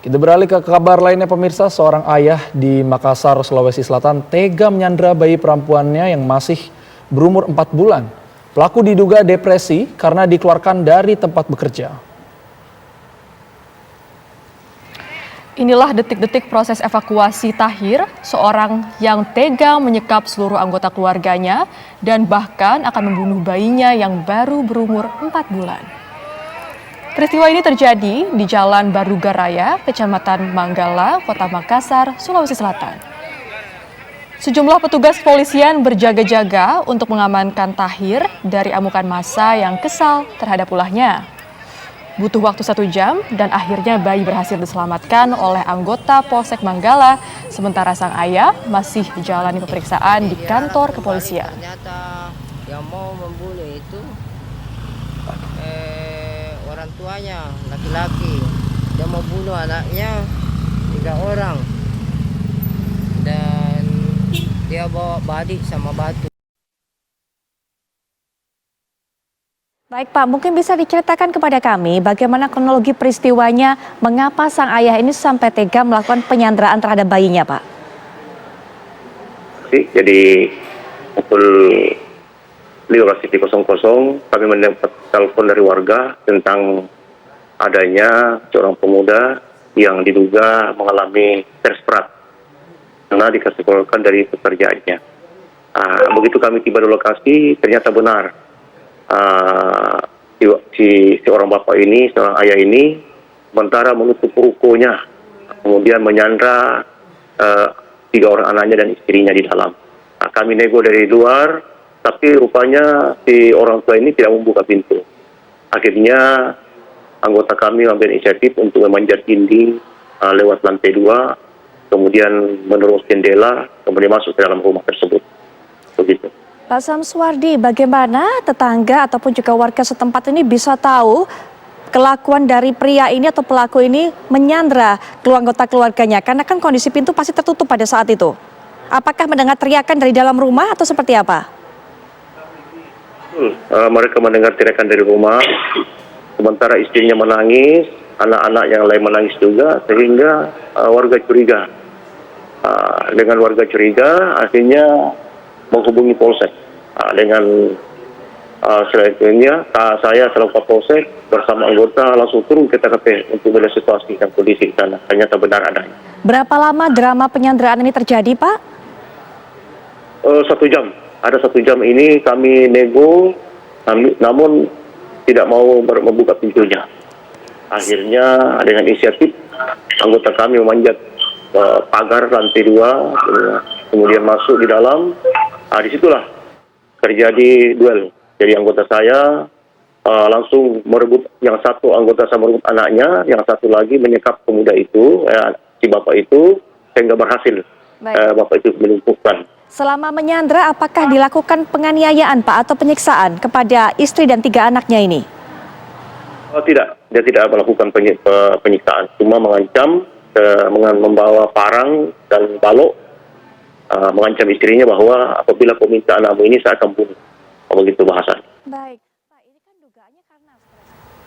Kita beralih ke kabar lainnya pemirsa, seorang ayah di Makassar, Sulawesi Selatan tega menyandra bayi perempuannya yang masih berumur 4 bulan. Pelaku diduga depresi karena dikeluarkan dari tempat bekerja. Inilah detik-detik proses evakuasi Tahir, seorang yang tega menyekap seluruh anggota keluarganya dan bahkan akan membunuh bayinya yang baru berumur 4 bulan. Peristiwa ini terjadi di Jalan Baruga Raya, Kecamatan Manggala, Kota Makassar, Sulawesi Selatan. Sejumlah petugas kepolisian berjaga-jaga untuk mengamankan Tahir dari amukan massa yang kesal terhadap ulahnya. Butuh waktu 1 jam dan akhirnya bayi berhasil diselamatkan oleh anggota Polsek Manggala, sementara sang ayah masih menjalani pemeriksaan di kantor kepolisian. Ternyata yang mau membunuh itu orang tuanya, laki-laki. Dia mau bunuh anaknya 3 orang. Dan dia bawa badik sama batu. Baik Pak, mungkin bisa diceritakan kepada kami bagaimana kronologi peristiwanya, mengapa sang ayah ini sampai tega melakukan penyanderaan terhadap bayinya Pak? Jadi pukul 15.00 kami mendapat telepon dari warga tentang adanya seorang pemuda yang diduga mengalami stres berat karena dikeluarkan dari pekerjaannya. Begitu kami tiba di lokasi, ternyata benar si orang bapak ini, seorang ayah ini, sementara menutup rukonya, kemudian menyandra 3 orang anaknya dan istrinya di dalam. Kami nego dari luar, tapi rupanya si orang tua ini tidak membuka pintu. Akhirnya anggota kami ambil inisiatif untuk memanjat dinding lewat lantai 2, kemudian menerobos jendela, kemudian masuk ke dalam rumah tersebut. Begitu. Pak Samswardi, bagaimana tetangga ataupun juga warga setempat ini bisa tahu kelakuan dari pria ini atau pelaku ini menyandra anggota keluarganya? Karena kan kondisi pintu pasti tertutup pada saat itu. Apakah mendengar teriakan dari dalam rumah atau seperti apa? Mereka mendengar teriakan dari rumah, sementara istrinya menangis, anak-anak yang lain menangis juga, sehingga warga curiga. Dengan warga curiga, akhirnya menghubungi Polsek. Dengan selanjutnya, saya selaku Polsek bersama anggota langsung turun ke TKP untuk melihat situasi dan kondisi di sana. Ternyata benar adanya. Berapa lama drama penyanderaan ini terjadi, Pak? 1 jam. Ada 1 jam ini kami nego, namun tidak mau membuka pintunya. Akhirnya dengan inisiatif anggota kami memanjat pagar lantai 2, kemudian masuk di dalam. Disitulah terjadi duel. Jadi anggota saya langsung merebut, yang satu anggota saya merebut anaknya, yang satu lagi menyekap pemuda itu, si bapak itu, sehingga berhasil bapak itu dilumpuhkan. Selama menyandra, apakah dilakukan penganiayaan Pak atau penyiksaan kepada istri dan 3 anaknya ini? Tidak, dia tidak melakukan penyiksaan, cuma mengancam membawa parang dan balok, mengancam istrinya bahwa apabila kau minta anakmu ini saya akan bunuh. Begitu bahasa. Baik.